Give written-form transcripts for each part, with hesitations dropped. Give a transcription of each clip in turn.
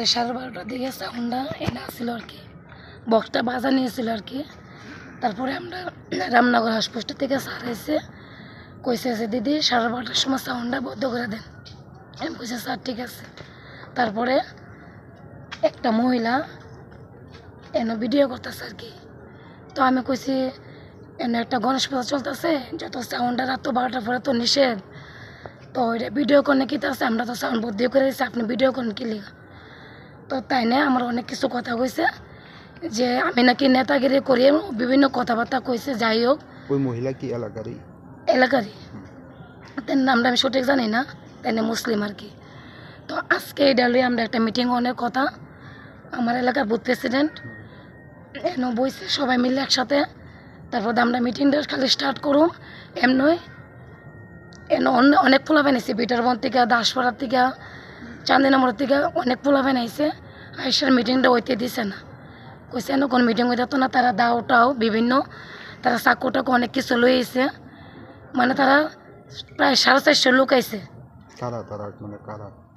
রাত্রে 12:30টার দিকে সাউন্ডটা এনে আসছিল আর কি, বক্সটা বাজা নিয়েছিল আর কি। তারপরে আমরা রামনগর হাসপাতাল থেকে স্যার এসে কইছে যে দিদি 12:30টার সময় সাউন্ডটা বন্ধ করে দেন। আমি কইছে স্যার ঠিক আছে। তারপরে একটা মহিলা এনে ভিডিও করতেছে আর কি। তো আমি কইছি এনে একটা গণেশ পূজা চলতেছে, যত সাউন্ডটা রাত 12টার পরে তো নিষেধ, তো ওইটা ভিডিও করলে কি আছে, আমরা তো সাউন্ড বন্ধ করে দিচ্ছি, আপনি ভিডিও করেন কি লিখা। তো তাই না আমার অনেক কিছু কথা কইছে যে আমি নাকি নেতাগিরি করি, বিভিন্ন কথাবার্তা কইছে। যাই হোক, ওই মহিলা কি এলাকারই? এলাকারই, তার নামটা আমি সঠিক জানি না, তাই না মুসলিম আর কি। তো আজকে এটা লই আমরা একটা মিটিং অনেক কথা, আমার এলাকার বুথ প্রেসিডেন্ট এনে বইছে সবাই মিলে একসাথে। তারপর আমরা মিটিংটা খালি স্টার্ট করুম এমনই। এনে অনেক পোলা বানাইছে, বিটারবন থেকে, দাসপাড়ার থেকে, চান্দিনামোড়ের থেকে অনেক পোলা বানাইছে। আইসার মিটিংটা হইতে দিছে না, কইছে এনে কোনো মিটিং হইতে তো না। তারা দাওটাও বিভিন্ন, তারা চাকুটাকে অনেক কিছু লইছে, মানে তারা প্রায় 450 লোক আইছে।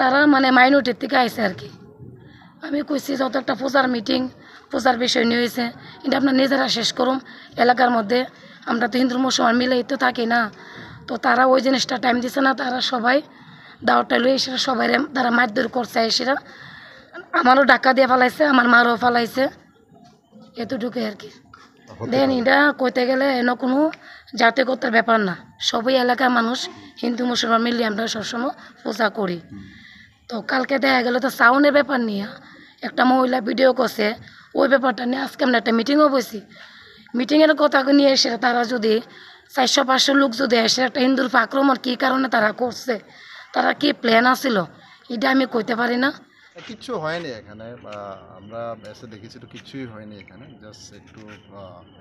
তারা মানে মাইনরিটির থেকে আইছে আর কি। আমি কইছি যত একটা পূজার মিটিং, পূজার বিষয় নিয়ে হয়েছে, এটা আপনার নিজেরা শেষ করুন এলাকার মধ্যে। আমরা তো হিন্দু মুসলমান মিলেই তো থাকি না। তো তারা ওই জিনিসটা টাইম দিছে না, তারা সবাই দাওয়াটা লই এসে সবাই তারা মারধর করছে। এসেরা আমারও ডাকা দিয়ে ফেলাইছে, আমার মারও ফেলাইছে, এতটুকু আর কি। দেন এটা কইতে গেলে এন কোনো জাতীয়তার ব্যাপার না, সবই এলাকার মানুষ হিন্দু মুসলমান মিলিয়ে আমরা সবসময় পূজা করি। তো কালকে দেখা গেল তো সাউন্ডের ব্যাপার নিয়ে একটা মহিলা ভিডিও করছে, ওই ব্যাপারটা নিয়ে আজকে আমরা একটা মিটিংও বসি। মিটিংয়ের কথা নিয়ে এসে তারা যদি 400-500 লোক যদি এসে একটা হিন্দুর আক্রমণ কী কারণে তারা করছে, তারা কি প্ল্যান আছিল, এটা আমি কইতে পারি না। কিচ্ছু হয়নি এখানে, আমরা এসে দেখেছি তো কিছুই হয়নি এখানে। জাস্ট একটু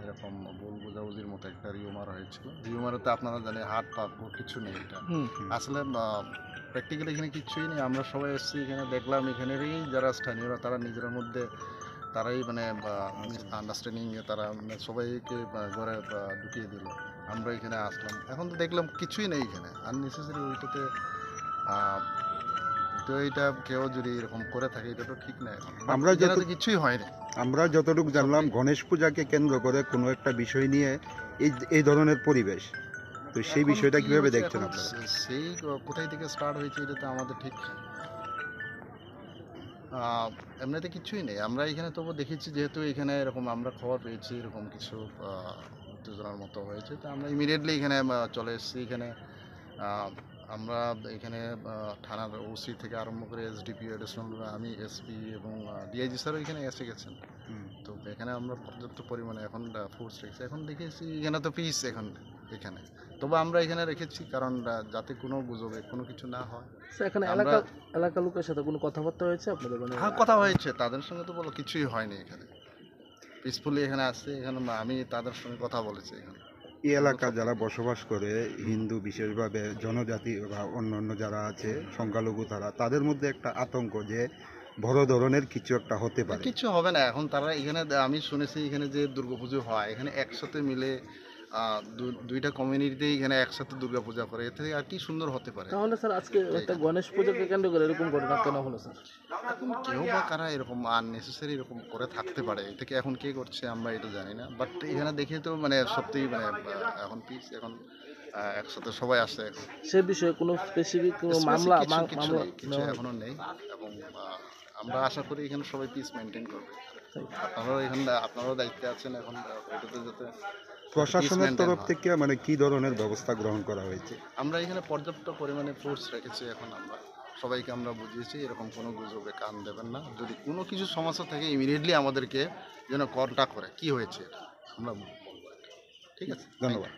এরকম ভুল বোঝাবুঝির মতো একটা রিউমার হয়েছিল। রিউমারে তো আপনারা জানেন হাত পা কিছু নেই, এটা আসলে প্র্যাকটিক্যালি এখানে কিছুই নেই। আমরা সবাই এসেছি এখানে, দেখলাম এখানেরই যারা স্থানীয়রা তারা নিজের মধ্যে তারাই মানে আন্ডারস্ট্যান্ডিং তারা সবাইকে ঘরে ঢুকিয়ে দিল। আমরা এখানে আসলাম, এখন তো দেখলাম কিছুই নেই এখানে, আননেসেসারি ওইটাতে। তো এটা কেউ যদি এরকম করে থাকে এটা তো ঠিক না। আমরা কিছুই হয়নি। আমরা যতটুকু জানলাম গণেশ পূজাকে কেন্দ্র করে কোনো একটা বিষয় নিয়ে এই ধরনের পরিবেশ, তো সেই বিষয়টা কিভাবে দেখছেন আপনারা? সেই কোথায় থেকে স্টার্ট হয়েছে এটা তো আমাদের ঠিক এমনিতে কিছুই নেই। আমরা এখানে তবু দেখেছি, যেহেতু এখানে এরকম আমরা খবর পেয়েছি এরকম কিছু উত্তেজনার মতো হয়েছে, তো আমরা ইমিডিয়েটলি এখানে চলে এসেছি। এখানে আমরা এখানে থানার ওসি থেকে আরম্ভ করে এসডিপি, অ্যাডিশনাল আমি, এসপি এবং ডিআইজি স্যারও এখানে এসে গেছেন। তো এখানে আমরা পর্যাপ্ত পরিমাণে এখন ফোর্স রেখেছি। এখন দেখেছি এখানে তো পিস এখন এখানে, তবে আমরা এখানে রেখেছি কারণ যাতে কোনো গুজবে কোনো কিছু না হয়। এখানে এলাকার লোকের সাথে কোনো কথাবার্তা হয়েছে আপনাদের? হ্যাঁ, কথা হয়েছে, তাদের সঙ্গে তো বলো কিছুই হয়নি। এখানে পিসফুলি এখানে আসছে, এখানে আমি তাদের সঙ্গে কথা বলেছি। এখানে এই এলাকা যারা বসবাস করে হিন্দু, বিশেষভাবে জনজাতি বা অন্যান্য যারা আছে সংখ্যালঘু, তাদের মধ্যে একটা আতঙ্ক যে বড় ধরনের কিছু একটা হতে পারে। কিছু হবে না এখন। তারা এখানে আমি শুনেছি এখানে যে দুর্গাপুজো হয়, এখানে একসাথে মিলে দুইটা কমিউনিটিতে এখানে একসাথে দুর্গাপূজা করে, এর থেকে আর কি সুন্দর হতে পারে। তাহলে স্যার আজকে একটা গণেশ পূজাকে কেন্দ্র করে এরকম ঘটনা কেন হলো স্যার? এখন কেউ বা কারা এরকম আননেসেসারি এরকম করে থাকতে পারে, এটা কি এখন কে করছে আমরা এটা জানি না। বাট এখানে দেখে তো মানে সত্যিই মানে এখন পিস, এখন একসাথে সবাই আসছে। এখন সে বিষয়ে কোনো স্পেসিফিক কোনো মামলা কিছু এখনো নেই, এবং আমরা আশা করি এখানে সবাই পিস মেনটেন করবে। আপনারাও এখানে আপনারাও দায়িত্বে আছেন এখন, এটাতে যাতে প্রশাসনের তরফ থেকে মানে কি ধরনের ব্যবস্থা গ্রহণ করা হয়েছে? আমরা এখানে পর্যাপ্ত পরিমাণে ফোর্স রেখেছি। এখন আমরা সবাইকে আমরা বুঝিয়েছি এরকম কোনো গুজবে কান দেবেন না, যদি কোনো কিছু সমস্যা থাকে ইমিডিয়েটলি আমাদেরকে যেন কলটা করে কি হয়েছে এটা আমরা বলবো। ঠিক আছে, ধন্যবাদ।